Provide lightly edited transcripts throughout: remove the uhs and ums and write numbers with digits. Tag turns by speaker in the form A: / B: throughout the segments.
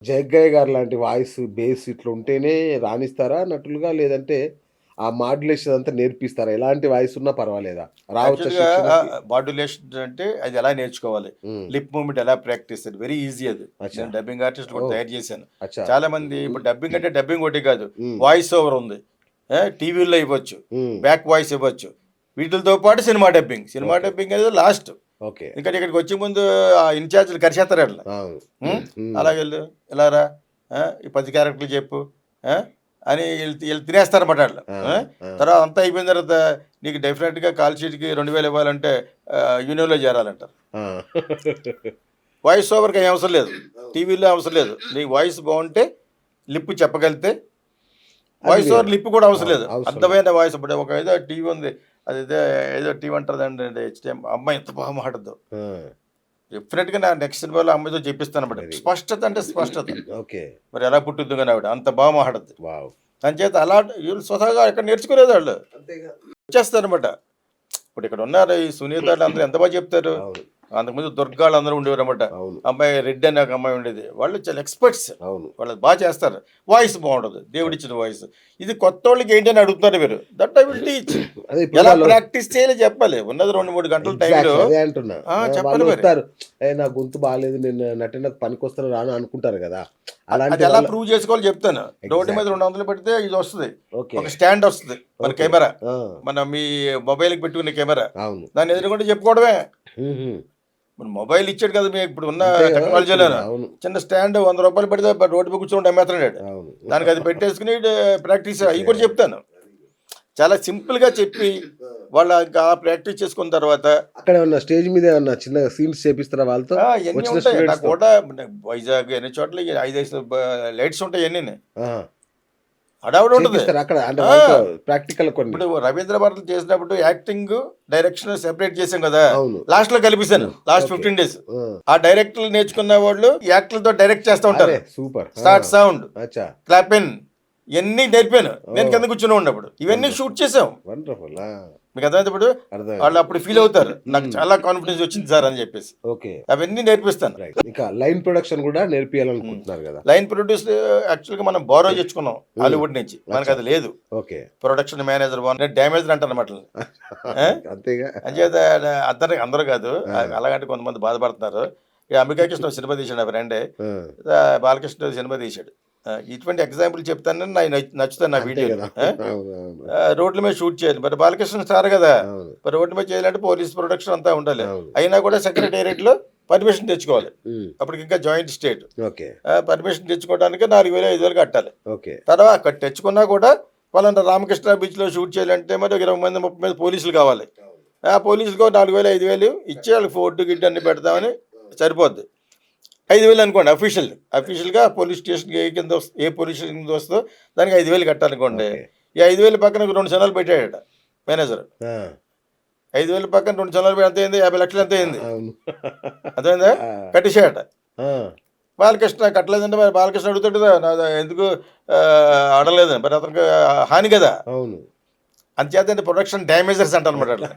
A: జగ్గయ్య గారు లాంటి voice, base ఇట్లా ఉంటేనే రాణిస్తారా నటులుగా? లేదంటే ఆ మాడ్యులేషన్ అంతా నేర్పిస్తారా? ఎలాంటి వాయిస్ ఉన్నా పర్వాలేదా? రావచ్చా
B: యాక్చువల్‌గా
A: శిక్షణకి?
B: మాడ్యులేషన్ అంటే అది ఎలా నేర్చుకోవాలి?
A: హ్మ్.
B: లిప్ మూవ్‌మెంట్ ఎలా ప్రాక్టీస్ అది వెరీ ఈజీ అది.
A: అచ్చా!
B: నేను డబ్బింగ్ ఆర్టిస్ట్ కూడా
A: ఓహ్!
B: తయారు చేశాను.
A: అచ్చా!
B: చాలామంది ఇప్పుడు డబ్బింగ్ అంటే డబ్బింగ్ ఒకటే కాదు.
A: హ్మ్.
B: వాయిస్ ఓవర్ ఉంది. టీవీల్లో ఇవ్వచ్చు.
A: హ్మ్.
B: బ్యాక్ వాయిస్ ఇవ్వచ్చు. వీటిలతో పాటు cinema dubbing. Cinema
A: okay.
B: Dubbing అనేది లాస్ట్.
A: ఓకే.
B: ఎందుకంటే ఇక్కడికి వచ్చే ముందు ఆ ఇన్‌చార్జ్‌లు కరిచేస్తారు ఆళ్ళని.
A: అవును.
B: హ్మ్.
A: హ్మ్.
B: అలాగెళ్ళు, ఇలా రా, ఈ 10 క్యారెక్టర్లు చెప్పు, ఆ! అని ఈళ్ళు తినేస్తారన్నమాట ఆళ్ళు.
A: ఆ! ఆ!
B: తర్వాత అంతా అయిపోయిన తర్వాత నీకు డెఫినెట్‌గా కాల్ షీట్‌కి 2000 ఇవ్వాలంటే యూనియన్‌లో చేరాలంటారు.
A: ఆ!
B: వాయిస్ ఓవర్‌కి ఏం అవసరం లేదు.
A: అవును.
B: టీవీలో అవసరం లేదు. నీ వాయిస్ బావుంటే, లిప్ చెప్పగలిగితే
A: అది
B: వాయిస్
A: వేరు.
B: ఓవర్ లిప్ కూడా అవసరం
A: అవును.
B: లేదు.
A: అవసరం లేదు.
B: అర్థమైన వాయిస్ ఇప్పుడు ఒక ఏదో టీవీ ఉంది. అదేదో ఏదో టీవీ అంటారుదండి హెచ్‌టీఎం అమ్మాయి ఎంత బాగా మాట్లాడుద్దో.
A: ఆ!
B: డెఫినెట్‌గా నా నెక్స్ట్ సినిమాలో ఆ అమ్మాయితో చెప్పిస్తానన్నమాట.
A: Very good.
B: స్పష్టత అంటే స్పష్టత.
A: ఓకే.
B: మరి ఎలా పుట్టుద్దో గాని ఆవిడ అంత బాగా మాట్లాడుద్ది.
A: వావ్!
B: అంచేత అలా వీళ్ళు స్వతహాగా ఎక్కడ నేర్చుకోలేదు ఆళ్ళు.
A: అంతేగా.
B: వచ్చేస్తారనమాట. ఇప్పుడు ఇక్కడ ఉన్నారు ఈ సునీత అందరూ ఎంత బాగా చెప్తారు.
A: అవును.
B: అంతకుముందు దుర్గాళ్ళు అందరూ ఉండేవారనమాట.
A: అవును.
B: అమ్మాయి రెడ్డి అనే ఒక అమ్మాయి ఉండేది. వాళ్ళు చాలా ఎక్స్‌పర్ట్స్.
A: అవును.
B: వాళ్ళు బాగా చేస్తారు. వాయిస్ బాగుండదు. దేవుడిచ్చిన వాయిస్. ఇది కొత్తోళ్ళకి ఏంటి అని అడుగుతున్నారు మీరు. That I will teach.
A: అదే ఇప్పుడు
B: ఎలా
A: వాళ్ళు
B: ప్రాక్టీస్ చేయాలో చెప్పాలి. ఉన్నది 2, 3 గంటల టైంలో
A: ఎగ్జాక్ట్‌లీ అదే అంటున్నా.
B: చెప్పాలి మరి.
A: వాళ్ళొస్తారు. నా గొంతు బాలేదు. నేను నటనకు పనికొస్తాను రాను అనుకుంటారు గదా!
B: అది
A: అలాంటి
B: ఎలా
A: వాళ్ళ
B: ప్రూవ్ చేసుకోవాలో చెప్తాను. రోడ్డు మీద
A: ఎగ్జాక్ట్‌లీ.
B: 200 పెడితే ఇది వస్తది.
A: ఓకే.
B: ఒక స్టాండ్ వస్తది. మన
A: ఓకే.
B: కెమెరా.
A: ఆ!
B: మన మీ మొబైల్‌కి పెట్టుకునే కెమెరా.
A: అవును.
B: దాన్ని ఎదురుగుండా చెప్పుకోవడమే.
A: హుహు.
B: ఇప్పుడు మొబైల్ ఇచ్చాడు కదా! మీకు ఇప్పుడు ఉన్న
A: అంతే గదా! ఇప్పుడు
B: టెక్నాలజీలోను.
A: అవును.
B: చిన్న స్టాండ్ రూ. 100 పెడితే రోడ్డు మీద కూర్చొని అమ్మేస్తున్నాడు.
A: అవును.
B: దానికి అది పెట్టేసుకొని ప్రాక్టీస్ అయి కూడా
A: చేసేయాలి.
B: చెప్తాను. చాలా సింపుల్‌గా చెప్పి వాళ్ళు ఇంకా ప్రాక్టీస్ చేసుకున్న తర్వాత
A: అక్కడేమన్నా స్టేజ్ మీద ఏమన్నా చిన్నగా సీన్స్ చేపిస్తారా వాళ్ళతో?
B: ఇయన్నీ
A: వచ్చిన
B: ఉంటాయి. నాకు
A: స్టూడెంట్స్‌తో?
B: కూడా వైజాగ్ అన్ని చోట్ల 5, 5 లైట్స్ ఉంటాయి అన్నీని.
A: ఆహా!
B: హడావిడి ఉంటది.
A: చేపిస్తారా అక్కడ? అంటే
B: ఆ!
A: వాళ్ళతో ప్రాక్టికల్ కొన్ని.
B: ఇప్పుడు 'రవీంద్ర భారతిలో' చేసినప్పుడు యాక్టింగ్, డైరెక్షన్ సెపరేట్ చేసాం కదా!
A: అవును.
B: లాస్ట్‌లో కలిపేసాను. Last
A: okay.
B: 15 డేస్.
A: ఆ!
B: ఆ డైరెక్టర్లు నేర్చుకున్న వాళ్ళు యాక్టర్లతో డైరెక్ట్ చేస్తా
A: అరే!
B: ఉంటారు.
A: సూపర్. ఆ!
B: స్టార్ట్ సౌండ్,
A: అచ్చా!
B: క్లాప్ ఇయన్నీ నేర్పాను. నేను
A: ఓహ్!
B: కింద కూర్చునేవాడిని అప్పుడు. ఇవన్నీ షూట్
A: వండర్‌ఫుల్.
B: చేసాం.
A: వండర్‌ఫుల్. ఆ!
B: మీకు అర్థమైందా ఇప్పుడు? వాళ్ళు
A: అర్థమైంది.
B: అప్పుడు ఫీల్ అవుతారు. నాకు
A: హ్మ్.
B: చాలా కాన్ఫిడెన్స్ వచ్చింది సార్ అని చెప్పేసి.
A: ఓకే.
B: అవన్నీ నేర్పిస్తాను.
A: రైట్. ఇంకా లైన్ ప్రొడక్షన్ గూడా
B: హ్మ్.
A: నేర్పియాలనుకుంటున్నారు గదా!
B: లైన్ ప్రొడ్యూస్ యాక్చువల్‌గా మనం బారో చేసుకున్నాం
A: హ్మ్.
B: హాలీవుడ్ నుంచి.
A: అచ్చా!
B: మనకది లేదు.
A: ఓకే.
B: ప్రొడక్షన్ మేనేజర్ నేను డ్యామేజ్డ్ అంటానన్నమాట ఆళ్ళని. ఆ!
A: అంతేగా.
B: అంచేత అందరూ కాదు.
A: ఆ!
B: అలాగంటే కొంతమంది బాధపడుతున్నారు. ఈ అంబికా కృష్ణ ఒక సినిమా తీశాడు నా ఫ్రెండే.
A: ఆ!
B: బాలకృష్ణ సినిమా తీశాడు. ఇటువంటి ఎగ్జాంపుల్ చెప్తానని నాకు నచ్చుతాయి నా
A: అంతే
B: వీడియోలు.
A: గదా! అవునవును.
B: రోడ్ల మీద షూట్ చేయాలి. మరి బాలకృష్ణ స్టార్ కదా!
A: అవును.
B: మరి రోడ్డు మీద చేయాలంటే పోలీస్ ప్రొటెక్షన్ అంతా ఉండాలి.
A: అవును.
B: అయినా కూడా సెక్రటేరియట్‌లో పర్మిషన్ తెచ్చుకోవాలి.
A: హ్మ్.
B: అప్పటికి ఇంకా జాయింట్ స్టేట్.
A: ఓకే.
B: పర్మిషన్ తెచ్చుకోవడానికి 4000, 5000 కట్టాలి.
A: ఓకే.
B: తర్వాత అక్కడ తెచ్చుకున్నా కూడా పలానా రామకృష్ణ బీచ్‌లో షూట్ చేయాలంటే మరి ఒక 20 మంది, 30 మంది పోలీసులు కావాలి.
A: అవును.
B: ఆ పోలీసులకో 4000, 5000 ఇచ్చి వాళ్ళకి ఫుడ్, గిడ్డు అన్నీ పెడతామని సరిపోద్ది. 5000 అనుకోండి అఫీషియల్‌గా పోలీస్ స్టేషన్‌కి ఏ పోలీస్ స్టేషన్ కింద వస్తుందో దానికి 5000 కట్టాలనుకోండి.
A: ఓకే.
B: ఈ 5000 పక్కన 2 సినిమాలు పెట్టాడట మేనేజరు.
A: ఆ!
B: 5000 పక్కన 2 సినిమాలు పెడితే ఎంతయింది? 50,00,000 ఎంతో అయింది.
A: అవును.
B: అర్థమైందా?
A: ఆ!
B: కట్టేసాడట.
A: ఆ!
B: బాలకృష్ణ కట్టలేదంటే మరి బాలకృష్ణ అడుగుతాడు కదా! ఎందుకు అడగలేదని. మరి అతనికి హాని కదా!
A: అవును.
B: అంచేతంటే ప్రొడక్షన్ డ్యామేజర్స్ అంటారనమాట ఆళ్ళని.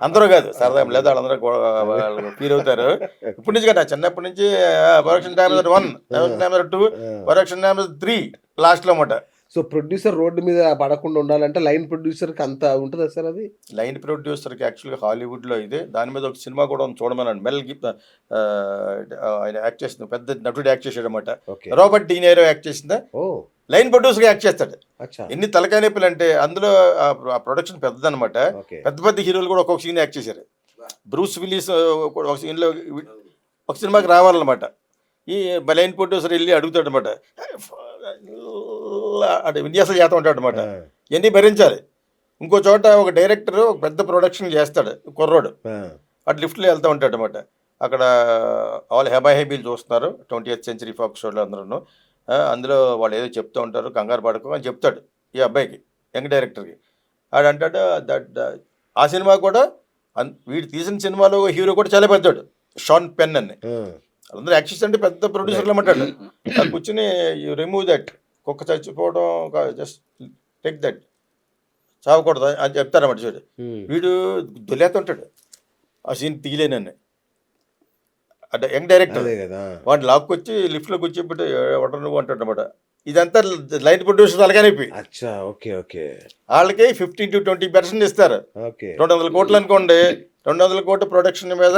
B: అందరూ కాదు. సరదా లేదా
A: అదేలే.
B: ఆళ్ళందరూ
A: అదే.
B: వాళ్ళు ఫీల్ అవుతారు. ఇప్పటి
A: ఓకే.
B: నుంచి కాదు చిన్నప్పటి నుంచి ప్రొడక్షన్ డ్యామేజర్ 1,
A: ఆ!
B: ప్రొడక్షన్ డ్యామేజర్ 2,
A: ఆ!
B: ప్రొడక్షన్ డ్యామేజర్ 3 లాస్ట్‌లో మాట.
A: సో, ప్రొడ్యూసర్ రోడ్డు మీద పడకుండా ఉండాలంటే లైన్ ప్రొడ్యూసర్‌కి అంత ఉంటదా సార్ అది?
B: లైన్ ప్రొడ్యూసర్‌కి యాక్చువల్‌గా హాలీవుడ్‌లో ఇదే. దాని మీద ఒక సినిమా కూడా ఉంది చూడమన్నాను. ఆయన యాక్ట్ చేసిన పెద్ద నటుడు యాక్ట్ చేసాడనమాట.
A: ఓకే.
B: రాబర్ట్ డీనైరో యాక్ట్ చేసిందా
A: ఓహ్!
B: లైన్ ప్రొడ్యూసర్‌గా యాక్ట్ చేస్తాడు.
A: అచ్చా!
B: ఎన్ని తలకాయ నొప్పులంటే అందులో ఆ ప్రొడక్షన్ పెద్దదనమాట.
A: ఓకే.
B: పెద్ద పెద్ద హీరోలు కూడా ఒక్కొక్క సీన్ యాక్ట్ చేశారు. బ్రూస్ విల్లిస్ కూడా ఒక సీన్‌లో ఒక సినిమాకి రావాలన్నమాట. ఈ లైన్ ప్రొడ్యూసర్ ఎళ్లి అడుగుతాడనమాట. అంటే విన్యాసాలు చేస్తా ఉంటాడనమాట.
A: ఆ!
B: ఇయన్నీ భరించాలి. ఇంకో చోట ఒక డైరెక్టర్ ఒక పెద్ద ప్రొడక్షన్ చేస్తాడు కుర్రోడు.
A: ఆ!
B: అటు లిఫ్ట్‌లో వెళ్తా ఉంటాడనమాట. అక్కడ ఆల్ హెబాహెబీలు చూస్తున్నారు. 20థ్ సెంచరీ ఫాక్స్ షోలో అందరూను. అందులో వాళ్ళేదో చెప్తూ ఉంటారు. కంగారు పడకు అని చెప్తాడు ఈ అబ్బాయికి. యంగ్ డైరెక్టర్‌కి. ఆడంటాడు దట్ ఆ సినిమా కూడా వీడు తీసిన సినిమాలో హీరో కూడా చాలా పెద్దోడు. షాన్ పెన్ అని.
A: ఆ!
B: అందరూ యాక్టర్స్ అంటే పెద్ద ప్రొడ్యూసర్లు
A: రైట్.
B: అన్నమాట. కూర్చొని యూ రిమూవ్ దట్. కుక్క చచ్చిపోవడం జస్ట్ టేక్ దట్. చావకూడదు అని చెప్తారన్నమాట
A: హ్మ్.
B: వీడు దొర్లేతుంటాడు. ఆ సీన్ తీయలేనని. అంటే యంగ్ డైరెక్టర్
A: అదే కదా.
B: వాడిని లాక్కొచ్చి లిఫ్ట్లో కూర్చోబెట్టి ఎవడ నువ్వు అంటాడు అనమాట. ఇదంతా లైన్ ప్రొడ్యూసర్స్ అలాగనిపి
A: అచ్చా, ఓకే ఓకే
B: వాళ్ళకి 15 to 20% ఇస్తారు.
A: ఓకే
B: 200 కోట్లు అనుకోండి, 200 కోట్ల ప్రొడక్షన్ మీద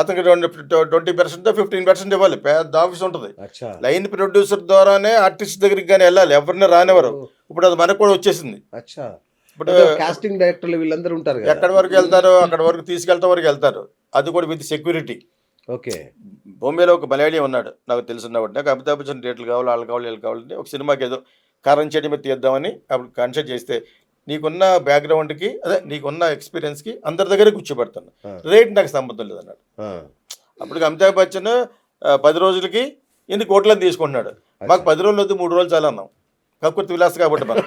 B: అతనికి 20% 15% ఇవ్వాలి. పెద్ద ఆఫీస్ ఉంటుంది.
A: అచ్చా.
B: లైన్ ప్రొడ్యూసర్ ద్వారానే ఆర్టిస్ట్ దగ్గరికి కానీ వెళ్ళాలి, ఎవరిని రానివ్వరు. ఇప్పుడు అది మనకు కూడా వచ్చేసింది.
A: అచ్చా,
B: ఇప్పుడు
A: కాస్టింగ్ డైరెక్టర్లు వీళ్ళందరూ ఉంటారు కదా.
B: ఎక్కడి వరకు వెళ్తారో అక్కడ వరకు తీసుకెళ్తా వరకు వెళ్తారు. అది కూడా విత్ సెక్యూరిటీ.
A: ఓకే.
B: బొంబేలో ఒక మలయాళీ ఉన్నాడు నాకు తెలిసినవాడు. నాకు అమితాబ్ బచ్చన్ డేట్లు కావాలి, వాళ్ళు కావాలి, వీళ్ళు కావాలంటే ఒక సినిమాకి ఏదో కారం చెడ్డి మీద తీద్దామని అప్పుడు కన్సల్ట్ చేస్తే నీకున్న బ్యాక్గ్రౌండ్కి అదే నీకున్న ఎక్స్పీరియన్స్కి అందరి దగ్గర కూర్చోబెడతాను, రేట్ నాకు సంబంధం లేదన్నాడు. అప్పటికి అమితాబ్ బచ్చన్ 10 రోజులకి ఎన్ని కోట్లని తీసుకుంటున్నాడు. మాకు 10 రోజులు వద్దు, 3 రోజులు చాలా అన్నాం. కక్కుర్తి విలాస్ కాబట్టి మనం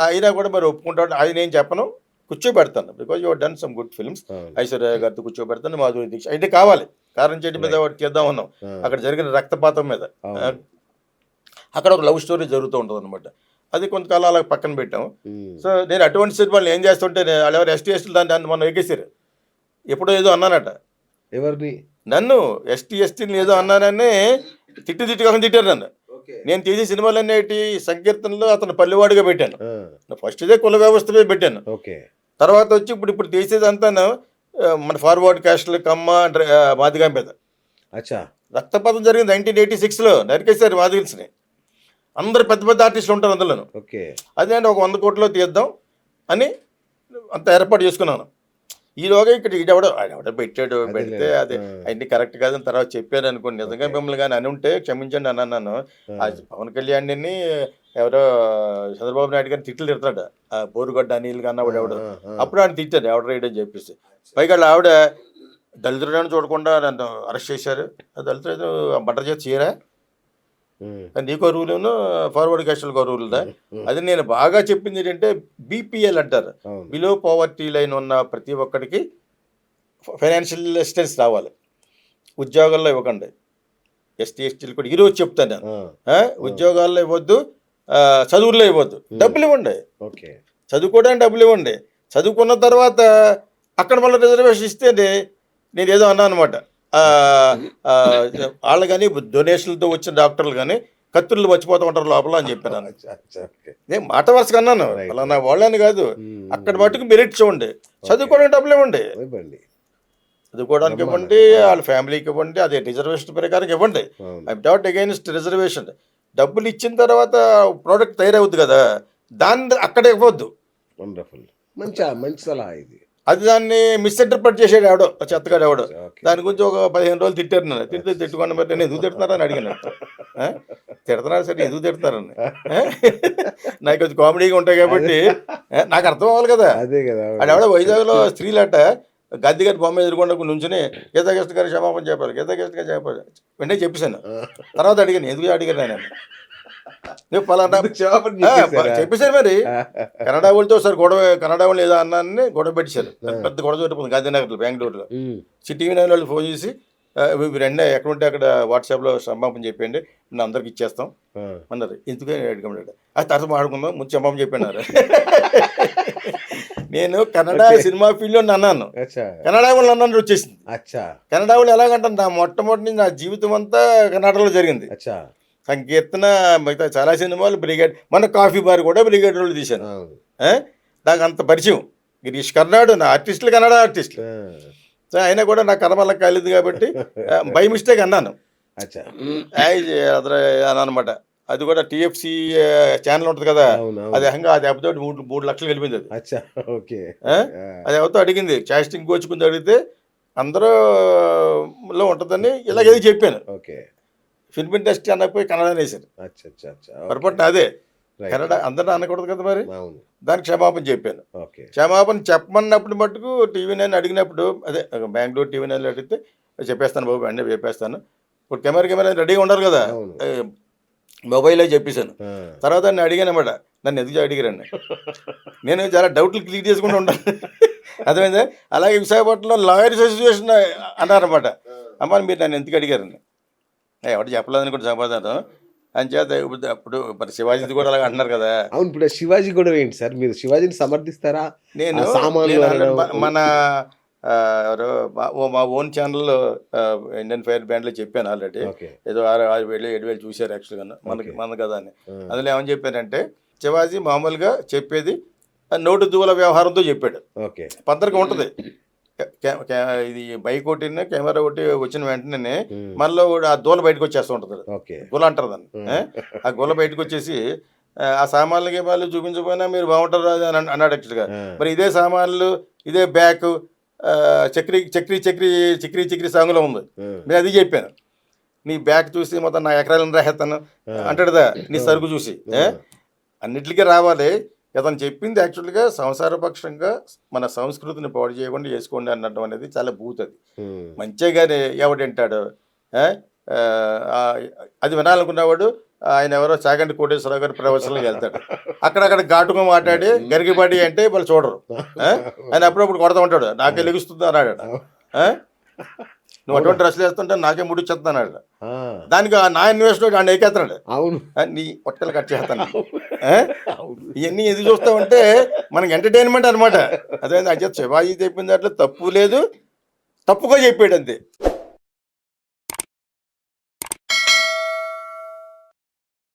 B: అయినా కూడా మరి ఒప్పుకుంటాడు. అది నేను చెప్పను, కూర్చోబెడతాను. Because you done some good films. Aishwarya గారితో కూర్చోబెడతాను, మాధురి దీక్ష అయితే కావాలి. కారం చెట్టు మీద ఒకటి చేద్దాం అన్నాం. అక్కడ జరిగిన రక్తపాతం మీద అక్కడ ఒక లవ్ స్టోరీ జరుగుతూ ఉంటుంది అనమాట. అది కొంతకాలం అలా పక్కన పెట్టాము. సో నేను అటువంటి సినిమాలు ఏం చేస్తుంటే వాళ్ళు ఎవరు ఎస్టీ ఎస్టీలు దాన్ని మనం ఎగ్గేసారు. ఎప్పుడో ఏదో అన్నానట,
A: ఎవరిని?
B: నన్ను ఎస్టీ ఎస్టీని ఏదో అన్నానని తిట్టి కాకుండా తిట్టారు నన్ను. నేను తీసే సినిమాలన్నీ ఏంటి సంకీర్తనలో అతను పల్లెవాడిగా పెట్టాను. ఫస్ట్ ఇదే కుల వ్యవస్థ మీద పెట్టాను. తర్వాత వచ్చి ఇప్పుడు తీసేదంతా మన ఫార్వర్డ్ క్యాస్ట్లు కమ్మ మాదిగా మీద. రక్తపాతం జరిగింది 1986లో, నరికేశారు మాదిగల్స్ని. అందరు పెద్ద పెద్ద ఆర్టిస్టులు ఉంటారు అందులోను. అదే అంటే ఒక 100 కోట్లో తీద్దాం అని అంత ఏర్పాటు చేసుకున్నాను. ఈలోగా ఇక్కడ ఈడెవడో పెట్టాడు, పెడితే అదే అన్ని కరెక్ట్ కాదని తర్వాత చెప్పాను అనుకోండి. నిజంగా మిమ్మల్ని కానీ అని ఉంటే క్షమించండి అన్నాను. పవన్ కళ్యాణ్ని ఎవరో చంద్రబాబు నాయుడు గారిని తిట్లు తిడతాడు, బోరుగడ్డ అనిల్ కానీ ఎవడో. అప్పుడు ఆయన తిట్టాడు ఎవడ రైడ్ అని చెప్పేసి. పైగా ఆవిడ దళితులను చూడకుండా నన్ను అరెస్ట్ చేశారు. దళితులు మర్డర్ చేసి చేయరా, నీకో రూలును ఫార్వర్డ్ క్యాస్ట్కో రూల్దా. అది నేను బాగా చెప్పింది ఏంటంటే బీపీఎల్ అంటారు, బిలో పవర్టీ లైన్ ఉన్న ప్రతి ఒక్కడికి ఫైనాన్షియల్ అసిస్టెన్స్ రావాలి. ఉద్యోగాల్లో ఇవ్వకండి, ఎస్టీ ఎస్టీలు కూడా ఈరోజు చెప్తాను నేను. ఉద్యోగాల్లో ఇవ్వద్దు, చదువుల్లో ఇవ్వద్దు, డబ్బులు ఇవ్వండి. చదువుకోవడానికి డబ్బులు ఇవ్వండి. చదువుకున్న తర్వాత అక్కడ మళ్ళీ రిజర్వేషన్ ఇస్తే నేను ఏదో అన్నా అనమాట. వాళ్ళు కానీ డొనేషన్లతో వచ్చిన డాక్టర్లు కానీ కత్తులు మర్చిపోతూ ఉంటారు లోపల అని చెప్పాను. నేను మాట వరుసగా అన్నాను, అలా నా వాళ్ళని కాదు, అక్కడ మటుకు మెరిట్ చూడండి. చదువుకోవడానికి డబ్బులు ఇవ్వండి, చదువుకోవడానికి ఇవ్వండి, వాళ్ళ ఫ్యామిలీకి ఇవ్వండి, అదే రిజర్వేషన్ ప్రకారం ఇవ్వండి. I not against reservation. డబ్బులు ఇచ్చిన తర్వాత ప్రోడక్ట్ తయారవుద్ది కదా, దాన్ని అక్కడ ఇవ్వద్దు.
A: మంచి సలహా ఇది.
B: అది దాన్ని మిస్ఇంటర్ప్రిట్ చేసాడు ఎవడో, చెత్తగాడు ఎవడో. దాని గురించి ఒక 15 రోజులు తిట్టారు నన్ను. తిట్టుకోండి మరి నేను ఎందుకు తిడుతున్నారని అడిగాను. తిడుతున్నారు సరే, ఎందుకు తిడుతున్నారని. నాకు కొంచెం కామెడీగా ఉంటాయి కాబట్టి నాకు అర్థం అవ్వాలి కదా. అది ఎవడో వైజాగ్లో స్త్రీలట గద్దె గారి బొమ్మ ఎదుర్కొండకు నుంచుని గీతాకృష్ణ గారి క్షమాపణ చెప్పాలి, గీతాకృష్ణ గారు చెప్పాలి. వెంటనే చెప్పేశాను. తర్వాత అడిగాను, ఎందుకు అడిగాను నేను. నువ్వు పలానా చెప్పేశారు. మరి కన్నడ వాళ్ళతో ఒకసారి గొడవ, కన్నడ వాళ్ళు ఏదో అన్నాన్ని గొడవ పెట్టేశారు. పెద్ద గొడవ జరిగిపోతుంది గాంధీనగర్లో, బెంగళూరులో. సిటీ నైన్ వాళ్ళు ఫోన్ చేసి రెండే ఎక్కడ ఉంటే అక్కడ వాట్సాప్లో క్షమాపణ చెప్పండి, నేను అందరికి ఇచ్చేస్తాం అన్నారు. ఎందుకని అడిగాడు. అది తర్వాత మాట్లాడుకుందాం, ముందు క్షమాపణ చెప్పాను. నేను కన్నడ సినిమా ఫీల్డ్లో అన్నాను, కన్నడ వాళ్ళు అన్నాను వచ్చేసింది. కన్నడ వాళ్ళు ఎలాగంటాను, నా మొట్టమొదటి నా జీవితం అంతా కన్నడలో జరిగింది. సంకీర్తన మిగతా చాలా సినిమాలు బ్రిగేడ్, మన కాఫీ బార్ కూడా బ్రిగేడ్ రోడ్లు తీశాను. నాకు అంత పరిచయం. గిరీష్ కర్నాడు నా ఆర్టిస్టులు కన్నడ ఆర్టిస్టులు. అయినా కూడా నాకు కనబల్ల కాలేదు కాబట్టి బై మిస్టేక్ అన్నాను అనమాట. అది కూడా టీఎఫ్సి ఛానల్ ఉంటుంది కదా, అది అది ఎపిసోడ్ 3 లక్షలు వెళ్ళిపోయింది. అది అది ఎవరితో అడిగింది, కాస్టింగ్ కోచ్ కొంచెం అడిగితే అందరూలో ఉంటుందని ఇలాగేది చెప్పాను. ఫిల్మ్ ఇండస్ట్రీ అన్నపోయి కన్నడ వేశారు. పొరపాటు అదే, కన్నడ అందరూ అనకూడదు కదా మరి. దానికి క్షమాపణ చెప్పాను. క్షమాపణ చెప్పమన్నప్పుడు మటుకు TV9 అడిగినప్పుడు, అదే బెంగళూరు TV9 అడిగితే చెప్పేస్తాను బాబు, అన్నీ చెప్పేస్తాను. ఇప్పుడు కెమెరా రెడీగా ఉండరు కదా, మొబైల్లో చెప్పేశాను. తర్వాత నన్ను అడిగాను అన్నమాట, నన్ను ఎందుకు అడిగారండి. నేను చాలా డౌట్లు క్లియర్ చేసుకుంటూ ఉంటాను, అర్థమైందా. అలాగే విశాఖపట్నంలో లాయర్స్ అసోసియేషన్ అన్నారన్నమాట, అమ్మ మీరు నన్ను ఎందుకు అడిగారండి. ఎవరు చెప్పలేదని కూడా సమాధానం అని చేత. అప్పుడు మరి శివాజీ కూడా అలాగే అంటున్నారు కదా.
A: అవును, ఇప్పుడు శివాజీ కూడా ఏంటి సార్, మీరు శివాజీని సమర్థిస్తారా?
B: నేను మన ఎవరో మా ఓన్ ఛానల్ ఇండియన్ ఫైర్ బ్యాండ్లో చెప్పాను ఆల్రెడీ.
A: ఓకే.
B: ఏదో 6,000 7,000 చూశారు యాక్చువల్గా మన కదా అని. అందులో ఏమని చెప్పానంటే శివాజీ మామూలుగా చెప్పేది నోటు దూల వ్యవహారంతో చెప్పాడు.
A: ఓకే.
B: పద్ధతిగా ఉంటుంది. ఇది బైక్ ఒకటి కెమెరా ఒకటి వచ్చిన వెంటనే మనలో ఆ దూల బయటకు వచ్చేస్తూ ఉంటుంది.
A: ఓకే.
B: గుల అంటారు దాన్ని. ఆ గుల బయటకు వచ్చేసి ఆ సామాన్లకి వాళ్ళు చూపించకపోయినా మీరు బాగుంటారు అది అని అన్నాడు యాక్చువల్గా. మరి ఇదే సామాన్లు ఇదే బ్యాక్ చక్రీ చక్రీ చక్రీ చక్రీ చక్రీ సాంగ్లో ఉంది. నేను అది చెప్పాను. నీ బ్యాక్ చూసి మొత్తం నా ఎకరాలను రాహేస్తాను అంటాడుదా నీ సరుకు చూసి. అన్నిటికీ రావాలి. అతను చెప్పింది యాక్చువల్గా సంసారపక్షంగా మన సంస్కృతిని పాడు చేయకుండా చేసుకోండి అన్నట్టు అనేది చాలా బూత్. అది మంచిగానే ఎవడంటాడు అది వినాలనుకున్నవాడు ఆయన ఎవరో చాగంటి కోటేశ్వరరావు గారి ప్రవచనలకు వెళ్తాడు. అక్కడక్కడ ఘాటుగా మాట్లాడి గరిగిపాటి అంటే వాళ్ళు చూడరు. ఆయన అప్పుడప్పుడు కొడతా ఉంటాడు, నాకే లెగుస్తుంది అన్నాడు. నువ్వు అటువంటి డ్రెస్సులు వేస్తుంటే నాకే ముడి వచ్చేస్తా అన్నాడు. దానికి నా ఇన్వెస్టర్ ఆయన ఎక్కేస్తున్నాడు.
A: అవును,
B: నీ పొట్టలు కట్ చేస్తాను. ఇవన్నీ ఎదురు చూస్తామంటే మనకి ఎంటర్టైన్మెంట్ అనమాట. అదే శివాజీ చెప్పింది దాంట్లో తప్పు లేదు, తప్పుగా చెప్పాడు అంతే.